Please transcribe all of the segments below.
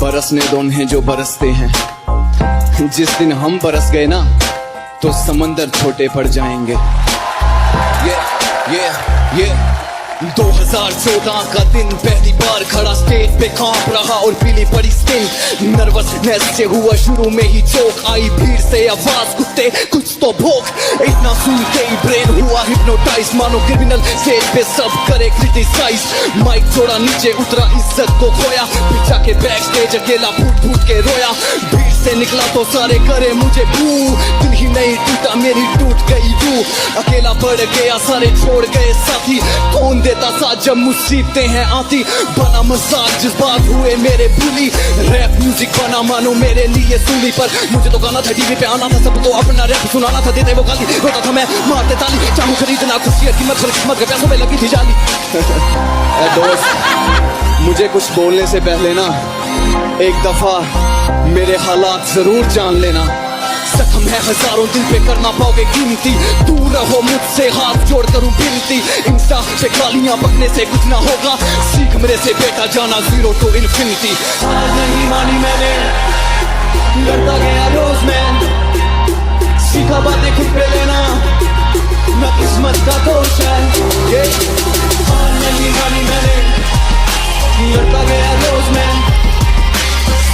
बरसने दो उन्हें जो बरसते हैं। जिस दिन हम बरस गए ना तो समंदर छोटे पड़ जाएंगे। ये 2014 का दिन पहली बार खड़ा स्टेज पे कांप रहा और पीली पड़ी स्किन। नर्वसनेस से हुआ शुरू में ही चोक आई, भीड़ से आवाज कुत्ते कुछ तो भोग। इतना सुन के ही ब्रेन हुआ हिप्नोटाइज, मानो क्रिमिनल स्टेज पे सब करे क्रिटिसाइज। माइक थोड़ा नीचे उतरा, इज्जत को खोया, पीछा के बैक स्टेज अकेला फूट फूट के रोया। भीड़ से निकला तो सारे करे मुझे बू, दिल ही नहीं टूटा मेरी टूट गई रूह। अकेला पड़ गया सारे छोड़ गए साथी, कौन देता साथ जब मुसीबतें हैं आती। बना मजाक जज्बात हुए मेरे भूली, रैप म्यूजिक बना मानो मेरे लिए सूली पर। मुझे तो गाना था टीवी पे आना था, सबको अपना रैप सुनाना था, देते वो गाली रोता था मैं मारते ताली। चाहूं खरीदना खुशी कीमत पर किस्मत के पैसों में लगी थी जाली। दोस्त मुझे कुछ बोलने से पहले ना एक दफा मेरे हालात जरूर जान लेना। जख्म है हजारों दिल पे करना पाओगे गिनती, दूर रहो मुझसे हाथ जोड़ करूं बिनती। इंस्टा पे गालियां बकने से कुछ ना होगा, सीख मेरे से बेटा जाना 0 to infinity। आज नहीं मानी मैंने, लड़ता गया रोज मैं, सीखा बातें खुद पे लेना ना किस्मत का दोष है। आज नहीं मानी मैंने, लड़ता गया रोज मैं,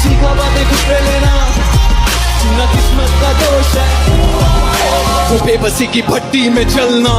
सीखा बातें खुद पे लेना ना किस्मत का दोष है। वो बेबसी की भट्टी में जलना,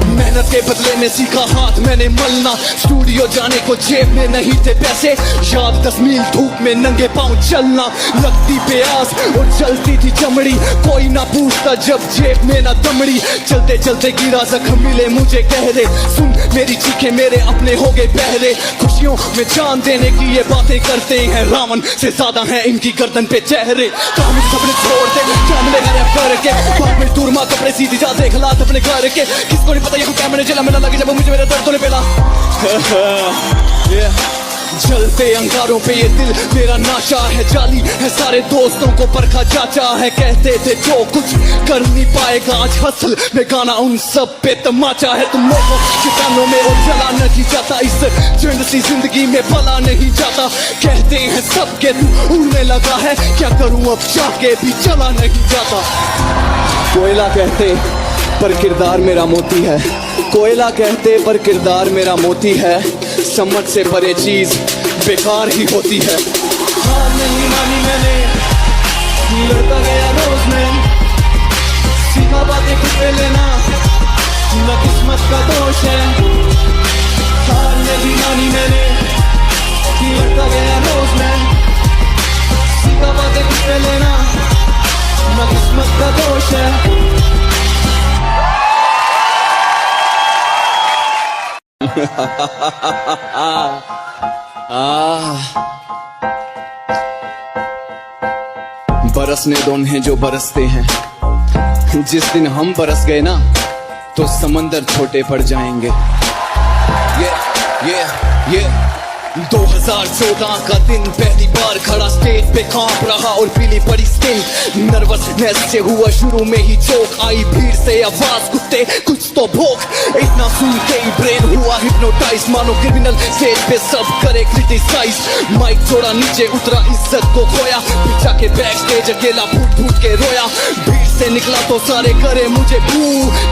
मेहनत के बदले में सीखा हाथ मैंने मलना। स्टूडियो जाने को जेब में नहीं थे पैसे, याद 10 मील धूप में नंगे पांव चलना। लगती प्यास और चलती थी चमड़ी, कोई ना पूछता जब जेब में ना दमड़ी। चलते चलते गिरा जख्म मिले मुझे गहरे, सुन मेरी चीखें मेरे अपने हो गए बहरे। खुशियों में जान देने की ये बातें करते हैं, रावण से ज्यादा है इनकी गर्दन पे चेहरे। काम सपने छोड़ दे क्या मिलेगा रैप करके, बाप में दूर माँ कपड़े सीधी जा देख लात अपने घर के। किसको नहीं पता यहाँ कैमरे जेला में लगे जब मुझे मेरे दर्द ने पेला। जलते अंगारों पे ये दिल मेरा नाशा है, जाली है सारे दोस्तों को परखा जाचा है। कहते थे जो कुछ कर नहीं पाएगा, आज हसल में गाना उन सब पे तमाचा है। तुम लोगों के कानों में और चला नहीं जाता, इस चंद सी जिंदगी में भला नहीं जाता। कहते हैं सबके तू उड़ने लगा है, क्या करूं अब जाके भी चला नहीं जाता। कोयला कहते पर किरदार मेरा मोती है, कोयला कहते पर किरदार मेरा मोती है। समझ से परे चीज बेकार ही होती है। हार नहीं मानी मैंने, लड़ता गया रोज मैं, सीखा बातें खुद पे लेना ना किस्मत का दोष है। हार नहीं मानी मैंने, लड़ता गया रोज मैं, सीखा बातें खुद पे लेना ना किस्मत का दोष है। बरसने दो उन्हें जो बरसते हैं। जिस दिन हम बरस गए ना तो समंदर छोटे पड़ जाएंगे। ये 2014 का दिन पहली बार खड़ा स्टेज पे कांप रहा और पीली पड़ी स्किन। नर्वसनेस से हुआ शुरू में ही चोक आई, भीड़ से आवाज कुत्ते कुछ तो भोग। इतना सुन के ही ब्रेन हुआ हिप्नोटाइज, मानो क्रिमिनल स्टेज पे सब करे क्रिटिसाइज। माइक थोड़ा नीचे उतरा, इज्जत को खोया, पीछा के बैक स्टेज अकेला फूट फूट के रोया। भीड़ से निकला तो सारे करे मुझे बू,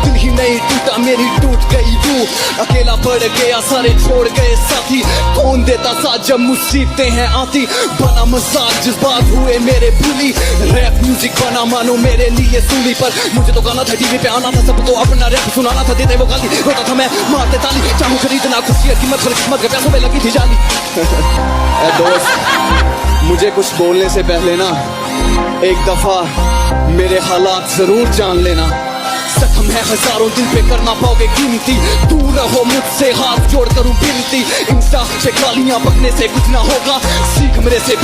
दिल ही नहीं टूटा मेरी टूट गई रूह। अकेला पड़ गया सारे छोड़ गए साथी, कौन देता साथ जब मुसीबतें हैं आती। बना मजाक जज्बात हुए मेरे भूली, रैप म्यूजिक बना मानो मेरे लिए सूली पर। मुझे तो गाना था टीवी पे आना था, सबको अपना रैप सुनाना था, देते वो गाली रोता था मैं मारते ताली। चाहूं खरीदना खुशी कीमत पर किस्मत के पैसों में लगी थी जाली। दोस्त मुझे कुछ बोलने से पहले ना एक दफा मेरे हालात जरूर जान लेना। जख्म है हजारों दिल पे करना पाओगे गिनती, दूर रहो मुझसे हाथ जोड़ करूं बिनती। इंस्टा पे गालियां बकने से कुछ ना होगा, सीख मेरे से